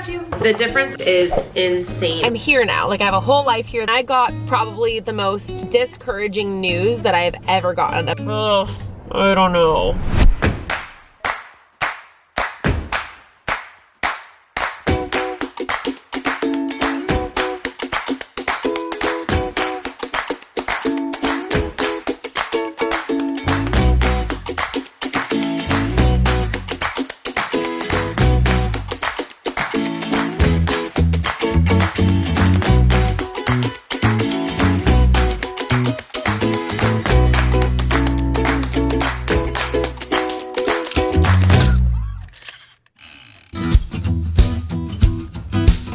got you. The difference is insane. I'm here now. Like, I have a whole life here. I got probably the most discouraging news that I have ever gotten. Ugh, I don't know.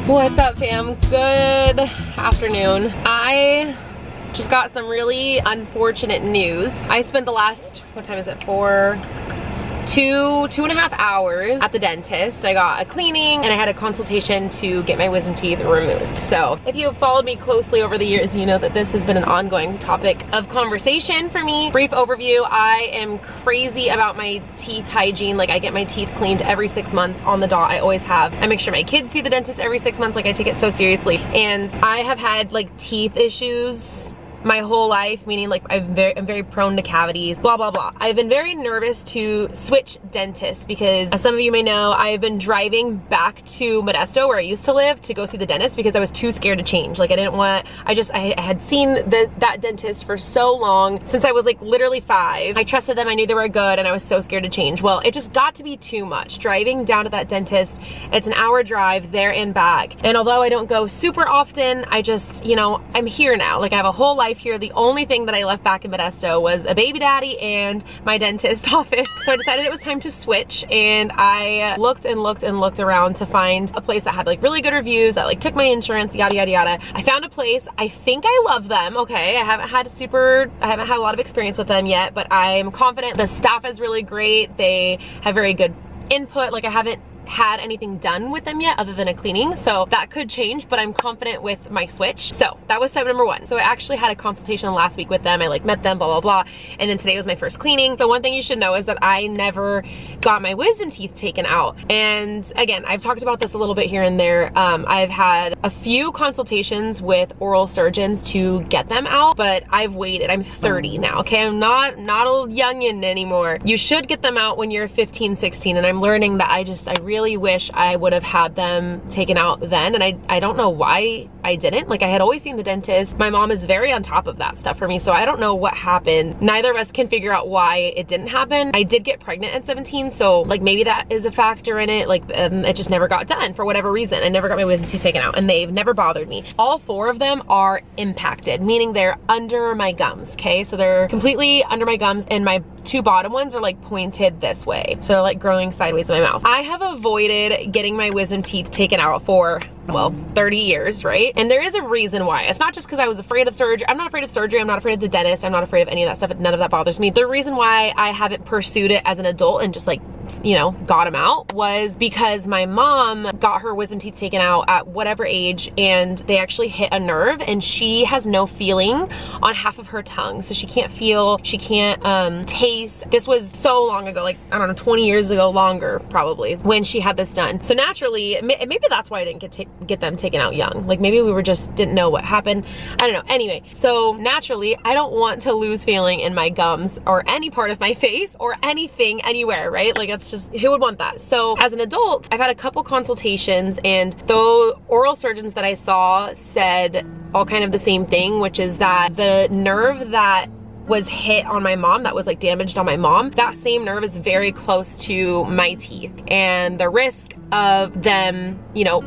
What's up, fam? Good afternoon. I just got some really unfortunate news. I spent the last, what time is it, two and a half hours at the dentist. I got a cleaning and I had a consultation to get my wisdom teeth removed. So if you have followed me closely over the years, you know that this has been an ongoing topic of conversation for me. Brief overview, I am crazy about my teeth hygiene. Like, I get my teeth cleaned every 6 months on the dot. I always have. I make sure my kids see the dentist every 6 months. Like, I take it so seriously. And I have had like teeth issues my whole life, meaning like I'm very prone to cavities, blah, blah, blah. I've been very nervous to switch dentists because, as some of you may know, I've been driving back to Modesto, where I used to live, to go see the dentist because I was too scared to change. Like, I didn't want, I had seen that dentist for so long, since I was like literally 5. I trusted them, I knew they were good, and I was so scared to change. Well, it just got to be too much. Driving down to that dentist, it's an hour drive there and back. And although I don't go super often, I just, you know, I'm here now. Like, I have a whole life here. The only thing that I left back in Modesto was a baby daddy and my dentist office. So I decided it was time to switch, and I looked and looked and looked around to find a place that had like really good reviews, that like took my insurance, yada, yada, yada. I found a place. I think I love them. Okay. I haven't had a lot of experience with them yet, but I'm confident. The staff is really great. They have very good input. Like, I haven't had anything done with them yet other than a cleaning, so that could change, but I'm confident with my switch. So that was step number 1. So I actually had a consultation last week with them. I like met them, blah, blah, blah, and then today was my first cleaning. The one thing you should know is that I never got my wisdom teeth taken out. And again, I've talked about this a little bit here and there. I've had a few consultations with oral surgeons to get them out, but I've waited. I'm 30 now, okay? I'm not a youngin' anymore. You should get them out when you're 15, 16, and I'm learning that I really wish I would have had them taken out then, and I don't know why I didn't. Like, I had always seen the dentist. My mom is very on top of that stuff for me, so I don't know what happened. Neither of us can figure out why it didn't happen. I did get pregnant at 17, so like maybe that is a factor in it. Like, it just never got done for whatever reason. I never got my wisdom teeth taken out, and they've never bothered me. All 4 of them are impacted, meaning they're under my gums, okay? So they're completely under my gums, and my 2 bottom ones are like pointed this way, so they're like growing sideways in my mouth. I have avoided getting my wisdom teeth taken out for, well, 30 years, right? And there is a reason why. It's not just because I was afraid of surgery. I'm not afraid of surgery. I'm not afraid of the dentist. I'm not afraid of any of that stuff. None of that bothers me. The reason why I haven't pursued it as an adult and just like, you know, got them out was because my mom got her wisdom teeth taken out at whatever age, and they actually hit a nerve, and she has no feeling on half of her tongue. So she can't feel, she can't taste. This was so long ago, like, I don't know, 20 years ago, longer probably, when she had this done. So naturally, maybe that's why I didn't get them taken out young. Like, maybe we were just didn't know what happened. I don't know. Anyway, so naturally, I don't want to lose feeling in my gums or any part of my face or anything anywhere, right? Like, it's just, who would want that? So as an adult, I've had a couple consultations, and the oral surgeons that I saw said all kind of the same thing, which is that the nerve that was hit on my mom, that was like damaged on my mom, that same nerve is very close to my teeth, and the risk of them, you know,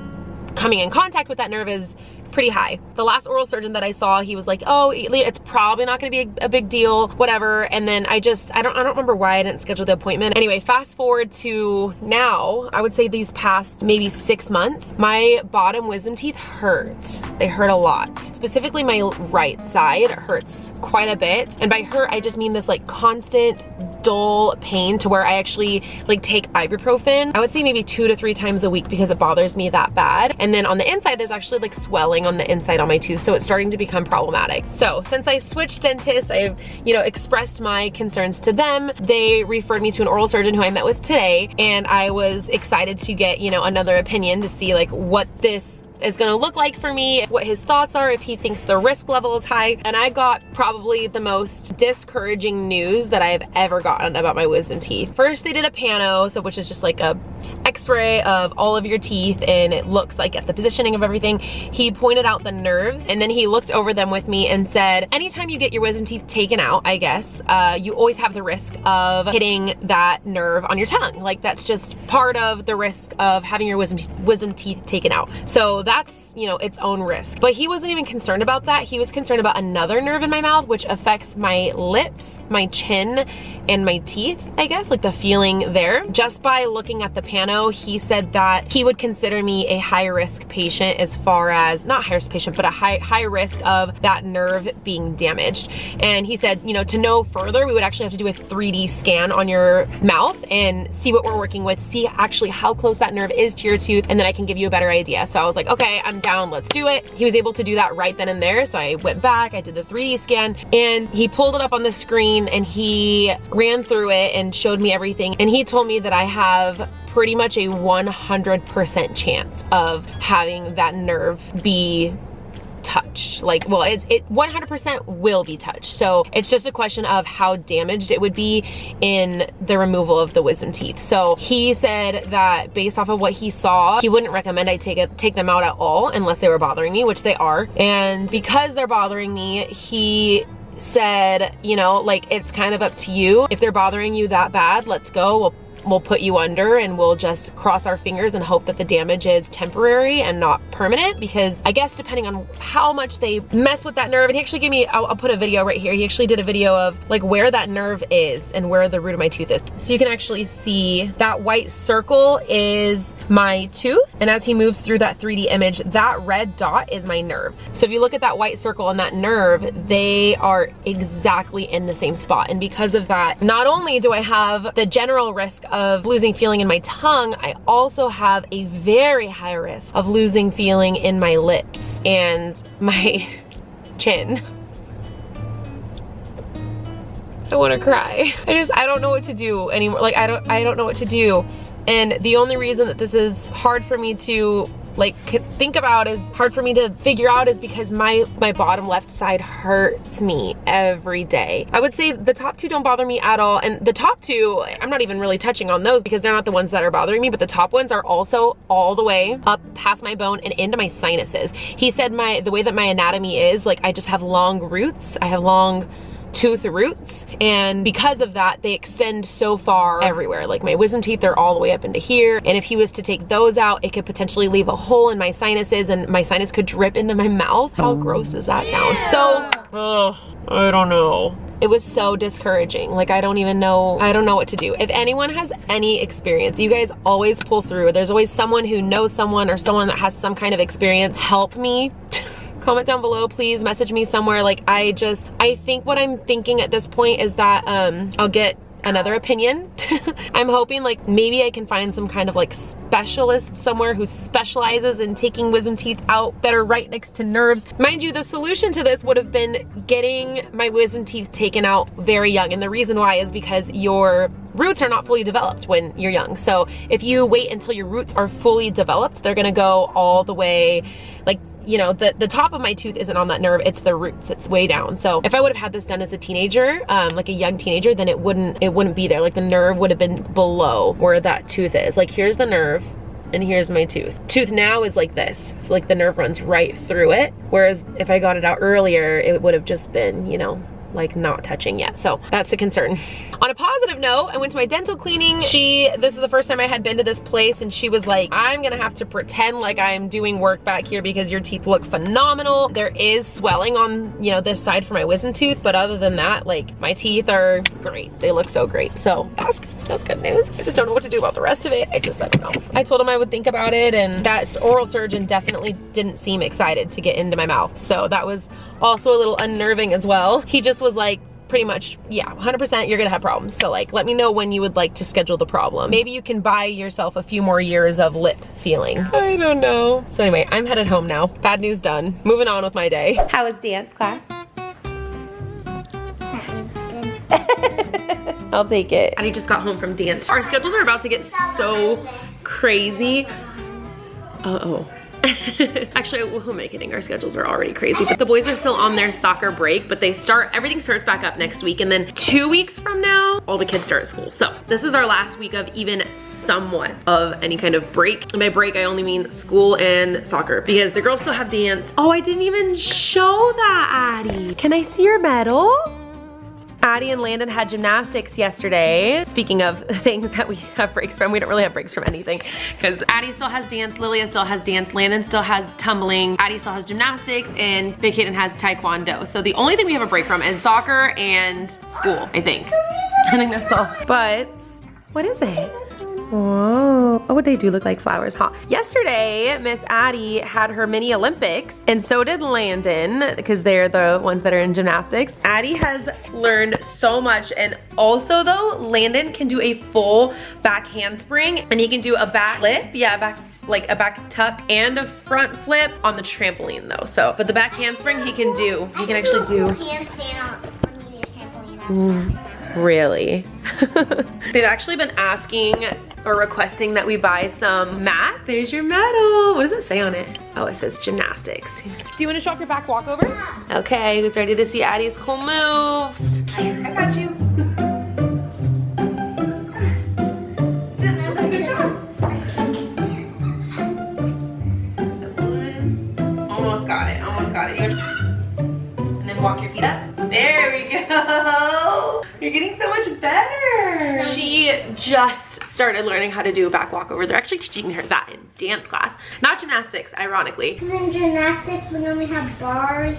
coming in contact with that nerve is pretty high. The last oral surgeon that I saw, he was like, oh, it's probably not gonna be a big deal, whatever. And then I don't remember why I didn't schedule the appointment. Anyway, fast forward to now, I would say these past maybe 6 months, my bottom wisdom teeth hurt. They hurt a lot. Specifically, my right side hurts quite a bit. And by hurt, I just mean this like constant dull pain to where I actually like take ibuprofen. I would say maybe 2 to 3 times a week because it bothers me that bad. And then on the inside, there's actually like swelling on the inside on my tooth. So it's starting to become problematic. So since I switched dentists, I've, you know, expressed my concerns to them. They referred me to an oral surgeon who I met with today. And I was excited to get, you know, another opinion to see like what this is gonna look like for me, what his thoughts are, if he thinks the risk level is high. And I got probably the most discouraging news that I've ever gotten about my wisdom teeth. First, they did a pano, so which is just like a x-ray of all of your teeth, and it looks like at the positioning of everything. He pointed out the nerves, and then he looked over them with me and said, anytime you get your wisdom teeth taken out, I guess, you always have the risk of hitting that nerve on your tongue. Like that's just part of the risk of having your wisdom teeth taken out. So that's, you know, its own risk. But he wasn't even concerned about that. He was concerned about another nerve in my mouth, which affects my lips, my chin, and my teeth, I guess, like the feeling there. Just by looking at the pano, he said that he would consider me a high risk patient as far as, not high risk patient, but a high risk of that nerve being damaged. And he said, you know, to know further, we would actually have to do a 3D scan on your mouth and see what we're working with, see actually how close that nerve is to your tooth, and then I can give you a better idea. So I was like, okay, I'm down, let's do it. He was able to do that right then and there. So I went back, I did the 3D scan, and he pulled it up on the screen and he ran through it and showed me everything. And he told me that I have pretty much a 100% chance of having that nerve be touched. Like, well, it 100% will be touched. So it's just a question of how damaged it would be in the removal of the wisdom teeth. So he said that based off of what he saw, he wouldn't recommend I take them out at all unless they were bothering me, which they are. And because they're bothering me, he said, you know, like, it's kind of up to you. If they're bothering you that bad, let's go. We'll put you under and we'll just cross our fingers and hope that the damage is temporary and not permanent, because I guess depending on how much they mess with that nerve, and he actually gave me, I'll put a video right here. He actually did a video of like where that nerve is and where the root of my tooth is. So you can actually see that white circle is my tooth. And as he moves through that 3D image, that red dot is my nerve. So if you look at that white circle and that nerve, they are exactly in the same spot. And because of that, not only do I have the general risk of losing feeling in my tongue, I also have a very high risk of losing feeling in my lips and my chin. I want to cry. I don't know what to do anymore. Like I don't know what to do. And the only reason that this is hard for me to like think about, is hard for me to figure out, is because my bottom left side hurts me every day. I would say the top two don't bother me at all, and the top two, I'm not even really touching on those because they're not the ones that are bothering me, but the top ones are also all the way up past my bone and into my sinuses. He said the way that my anatomy is, like, I just have long roots. I have long tooth roots, and because of that, they extend so far everywhere. Like my wisdom teeth are all the way up into here, and if he was to take those out, it could potentially leave a hole in my sinuses, and my sinus could drip into my mouth. How gross does that sound? So, I don't know. It was so discouraging. Like, I don't know what to do. If anyone has any experience, you guys always pull through. There's always someone who knows someone or someone that has some kind of experience. Help me. Comment down below, please message me somewhere. Like, I think what I'm thinking at this point is that I'll get another opinion. I'm hoping like maybe I can find some kind of like specialist somewhere who specializes in taking wisdom teeth out that are right next to nerves. Mind you, the solution to this would have been getting my wisdom teeth taken out very young. And the reason why is because your roots are not fully developed when you're young. So if you wait until your roots are fully developed, they're gonna go all the way, like, you know, the top of my tooth isn't on that nerve, it's the roots, it's way down. So if I would have had this done as a teenager, like a young teenager, then it wouldn't be there. Like the nerve would have been below where that tooth is. Like here's the nerve and here's my tooth. Tooth now is like this. So like the nerve runs right through it. Whereas if I got it out earlier, it would have just been, you know, like not touching yet. So that's the concern. On a positive note, I went to my dental cleaning. This is the first time I had been to this place, and she was like, I'm gonna have to pretend like I'm doing work back here because your teeth look phenomenal. There is swelling on, you know, this side for my wisdom tooth, but other than that, like my teeth are great. They look so great. So that's good news. I just don't know what to do about the rest of it. I don't know. I told him I would think about it, and that oral surgeon definitely didn't seem excited to get into my mouth. So that was also a little unnerving as well. He just was like, pretty much, yeah, 100% you're gonna have problems. So like, let me know when you would like to schedule the problem. Maybe you can buy yourself a few more years of lip feeling. I don't know. So anyway, I'm headed home now. Bad news done. Moving on with my day. How was dance class? I'll take it. I just got home from dance. Our schedules are about to get so crazy. Uh-oh. Actually, who am I kidding? Our schedules are already crazy, but the boys are still on their soccer break, but everything starts back up next week, and then 2 weeks from now, all the kids start school. So this is our last week of even somewhat of any kind of break. And by break, I only mean school and soccer, because the girls still have dance. Oh, I didn't even show that, Addie. Can I see your medal? Addie and Landen had gymnastics yesterday. Speaking of things that we have breaks from, we don't really have breaks from anything, because Addie still has dance, Lilia still has dance, Landen still has tumbling, Addie still has gymnastics, and Big Kaden has taekwondo. So the only thing we have a break from is soccer and school, I think. I think that's all. But what is it? Whoa. Oh, they do look like flowers, huh? Yesterday, Miss Addie had her mini Olympics, and so did Landen, because they're the ones that are in gymnastics. Addie has learned so much, and also though, Landen can do a full back handspring, and he can do a back flip, like a back tuck and a front flip on the trampoline though. So, but the back handspring he can actually do. Handstand on the trampoline. Really? They've actually been asking or requesting that we buy some mats. There's your medal. What does it say on it? Oh, it says gymnastics. Do you want to show off your back walkover? Okay, who's ready to see Addie's cool moves? I got you. Good job. Almost got it, almost got it. And then walk your feet up. There we go. You're getting so much better. She just started learning how to do a back walkover. They're actually teaching her that in dance class, not gymnastics, ironically. In gymnastics, we only have bars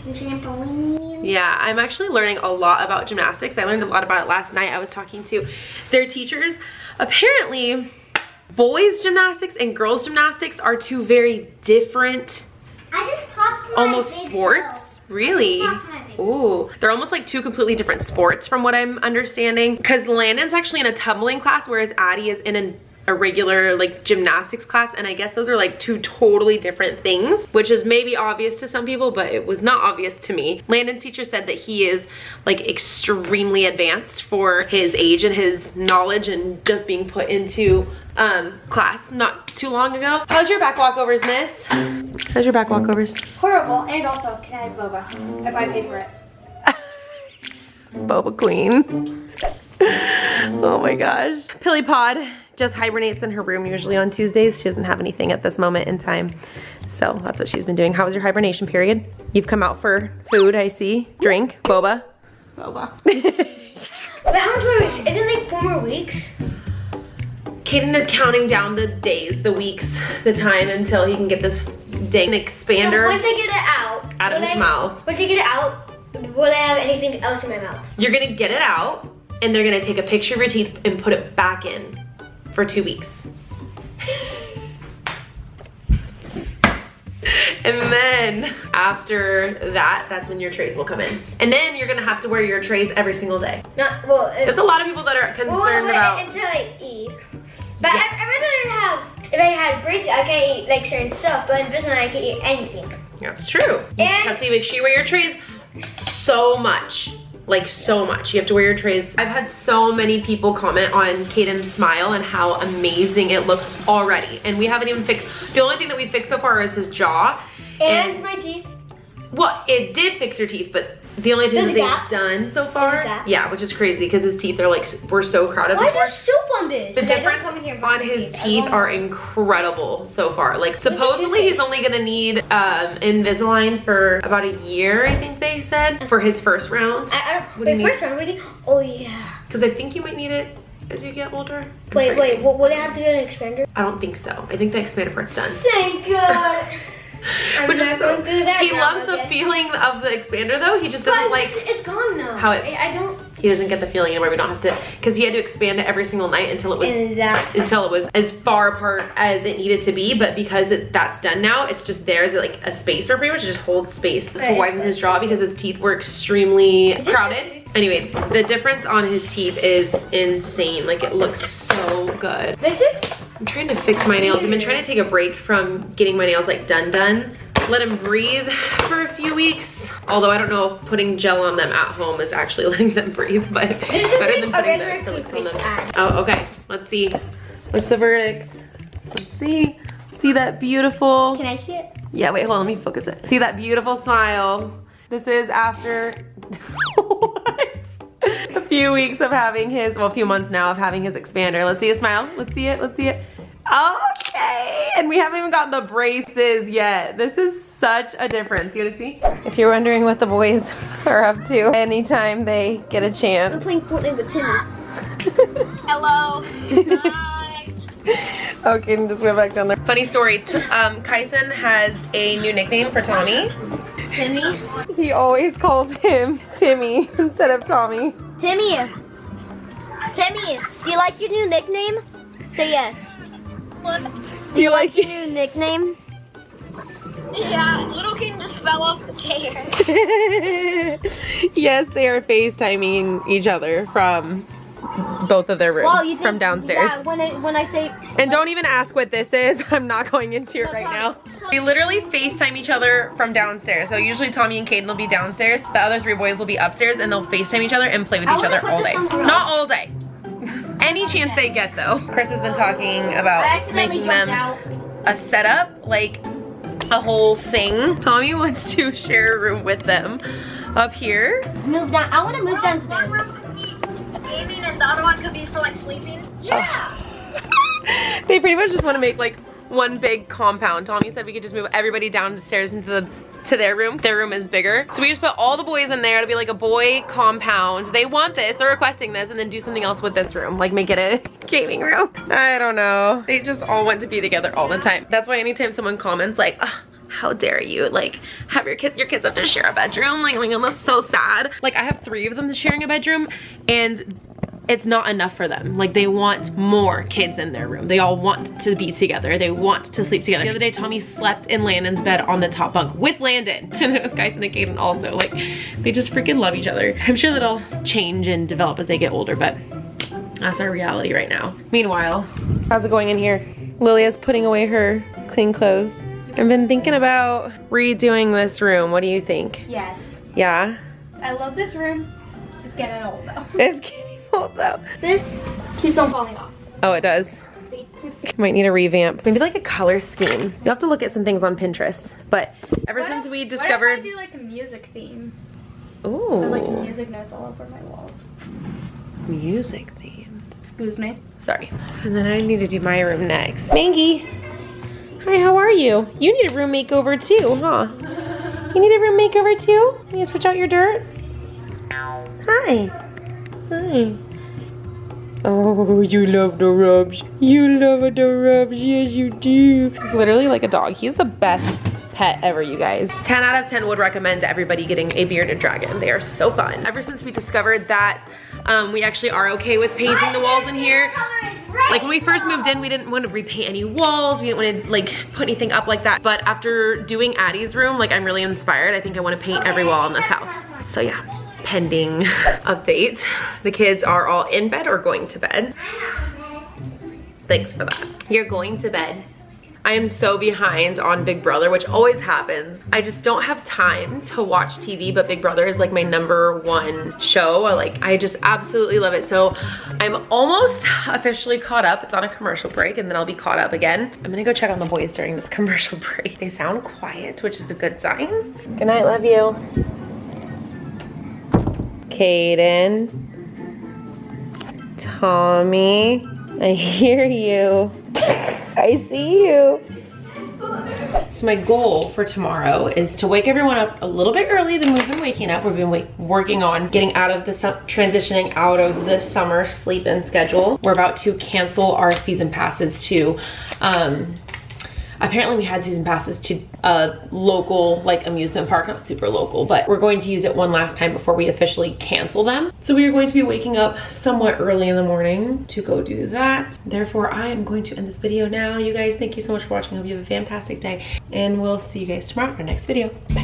and trampolines. Yeah, I'm actually learning a lot about gymnastics. I learned a lot about it last night. I was talking to their teachers. Apparently, boys gymnastics and girls gymnastics are two very different, I just popped my almost big sports. toe. Really? Ooh, they're almost like two completely different sports from what I'm understanding. Because Landen's actually in a tumbling class, whereas Addie is in a regular like gymnastics class, and I guess those are like two totally different things, which is maybe obvious to some people, but it was not obvious to me. Landen's teacher said that he is like extremely advanced for his age and his knowledge, and just being put into class not too long ago. How's your back walkovers, miss? How's your back walkovers? Horrible, and also, can I have boba if I pay for it? Boba queen. Oh my gosh. Pilly Pod just hibernates in her room usually on Tuesdays. She doesn't have anything at this moment in time, so that's what she's been doing. How was your hibernation period? You've come out for food, I see. Drink, boba. Boba. But how much more weeks? Isn't it like 4 more weeks? Kaden is counting down the days, the weeks, the time until he can get this dang expander So once I get it out of his mouth. Once I get it out, will I have anything else in my mouth? You're gonna get it out, and they're gonna take a picture of your teeth and put it back in for 2 weeks. And then after that, that's when your trays will come in. And then you're gonna have to wear your trays every single day. Not, well, There's a lot of people that are concerned about. Until I eat. But yeah. I'd rather have, if I had braces, I can't eat like certain stuff, but in Invisalign I can eat anything. That's true. You just have to make sure you wear your trays so much. Like so much. You have to wear your trays. I've had so many people comment on Caden's smile and how amazing it looks already. And we haven't even fixed, the only thing that we fixed so far is his jaw. And my teeth. Well, it did fix your teeth, but the only thing that they've done so far, yeah, which is crazy because his teeth are like, we're so crowded. Why is there soup on this? The difference on his teeth are incredible so far. Like supposedly he's only gonna need Invisalign for about a year, I think they said, for his first round. First round, waiting? Oh yeah. Because I think you might need it as you get older. Wait, will they have to do an expander? I don't think so. I think the expander part's done. Thank God. I'm not going to do that. He loves the feeling of the expander though. He just doesn't like. It's gone now. How it. I don't. he doesn't get the feeling anymore. We don't have to, because he had to expand it every single night until it was as far apart as it needed to be. But because that's done now, it's just there's like a spacer pretty much. It just holds space to widen his jaw because his teeth were extremely crowded. Anyway, the difference on his teeth is insane. Like, it looks so good. I'm trying to fix my nails. I've been trying to take a break from getting my nails like done. Let him breathe for a few weeks. Although I don't know if putting gel on them at home is actually letting them breathe, but it's better than putting the acrylics on them. Oh, okay. Let's see. What's the verdict? Let's see. See that beautiful... Can I see it? Yeah, wait, hold on, let me focus it. See that beautiful smile? This is after... a few weeks of having his, well, a few months now of having his expander. Let's see a smile. Let's see it. Let's see it. Okay. And we haven't even gotten the braces yet. This is such a difference. You gonna see? If you're wondering what the boys are up to anytime they get a chance. I'm playing Fortnite with Timmy. Hello. Hi. Okay, and just went back down there. Funny story. Kyson has a new nickname for Tommy. Timmy? He always calls him Timmy instead of Tommy. Timmy, do you like your new nickname? Say yes. What? Do you like your new nickname? Yeah, little Kaden just fell off the chair. Yes, they are FaceTiming each other from both of their rooms, Well, from downstairs. Yeah, when I say... And don't even ask what this is. I'm not going into it right now. We literally FaceTime each other from downstairs. So usually Tommy and Kaden will be downstairs. The other 3 boys will be upstairs and they'll FaceTime each other and play with each other all day. Not all day. Any chance they get though. Chris has been talking about making them a setup, like a whole thing. Tommy wants to share a room with them up here. Move down. I want to move downstairs. One room could be gaming and the other one could be for like sleeping. Yeah. They pretty much just want to make like one big compound. Tommy said we could just move everybody downstairs into their room. Their room is bigger. So we just put all the boys in there to be like a boy compound. They want this, they're requesting this, and then do something else with this room. Like make it a gaming room. I don't know. They just all want to be together all the time. That's why anytime someone comments like, oh, how dare you, like, have your kids have to share a bedroom? Like, oh my God, that's so sad. Like, I have 3 of them sharing a bedroom, and it's not enough for them. Like, they want more kids in their room. They all want to be together. They want to sleep together. The other day, Tommy slept in Landen's bed on the top bunk with Landen. And it was Kyson and Caden also. Like, they just freaking love each other. I'm sure that'll change and develop as they get older, but that's our reality right now. Meanwhile, how's it going in here? Lilia's putting away her clean clothes. I've been thinking about redoing this room. What do you think? Yes. Yeah? I love this room. It's getting old though. It's getting old though. This keeps on falling off. Oh, it does? See? Might need a revamp. Maybe like a color scheme. You'll have to look at some things on Pinterest. But ever since we discovered... What if I do like a music theme? Ooh. Or like music notes all over my walls. Music themed. Excuse me. Sorry. And then I need to do my room next. Mangy. Hi, how are you? You need a room makeover too, huh? You need a room makeover too? You need to switch out your dirt? Hi. Hi. Oh, you love the rubs. You love the rubs. Yes, you do. He's literally like a dog. He's the best pet ever, you guys. 10 out of 10 would recommend everybody getting a bearded dragon. They are so fun. Ever since we discovered that we actually are okay with painting the walls in here. Like when we first moved in, we didn't want to repaint any walls. We didn't want to like put anything up like that. But after doing Addie's room, like I'm really inspired. I think I want to paint every wall in this house. So yeah, pending update. The kids are all in bed or going to bed. Thanks for that. You're going to bed. I am so behind on Big Brother, which always happens. I just don't have time to watch TV, but Big Brother is like my #1 show. I just absolutely love it. So I'm almost officially caught up. It's on a commercial break and then I'll be caught up again. I'm gonna go check on the boys during this commercial break. They sound quiet, which is a good sign. Good night, love you. Kaden. Tommy, I hear you. I see you. So my goal for tomorrow is to wake everyone up a little bit early than we've been waking up. We've been working on getting out of the transitioning out of the summer sleep-in schedule. We're about to cancel our season passes to Apparently we had season passes to a local like amusement park, not super local, but we're going to use it one last time before we officially cancel them. So we are going to be waking up somewhat early in the morning to go do that. Therefore, I am going to end this video now. You guys, thank you so much for watching. I hope you have a fantastic day, and we'll see you guys tomorrow for our next video. Bye.